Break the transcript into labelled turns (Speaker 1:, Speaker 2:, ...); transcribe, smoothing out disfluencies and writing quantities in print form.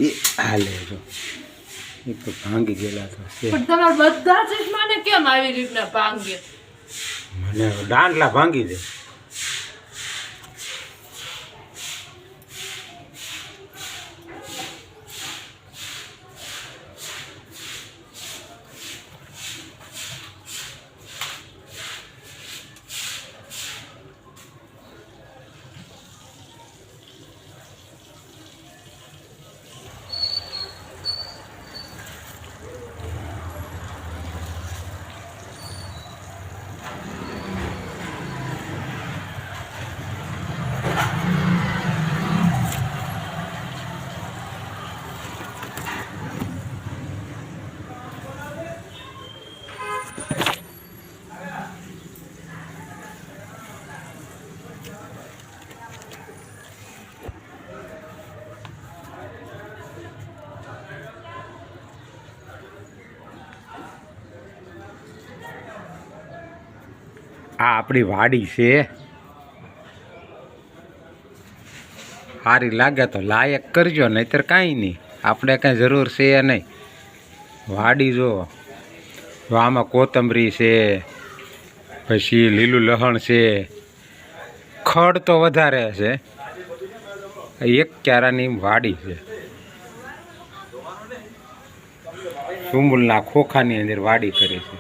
Speaker 1: એ હાલે જો એક તો ભાંગી ગયેલા તો
Speaker 2: પણ તમારા બધા ચશ્માને કેમ આવી રીતના ભાંગે?
Speaker 1: મને દાંડલા ભાંગી દે. આ આપણી વાડી છે. સારી લાગે તો લાયક કરજો, નહીતર કાંઈ નહીં. આપણે કાંઈ જરૂર છે નહીં. વાડી જો આમાં કોથમરી છે, પછી લીલું લસણ છે. ખડ તો વધારે છે. એક ક્યારાની વાડી છે. સુંબુલના ખોખાની અંદર વાડી કરી છે.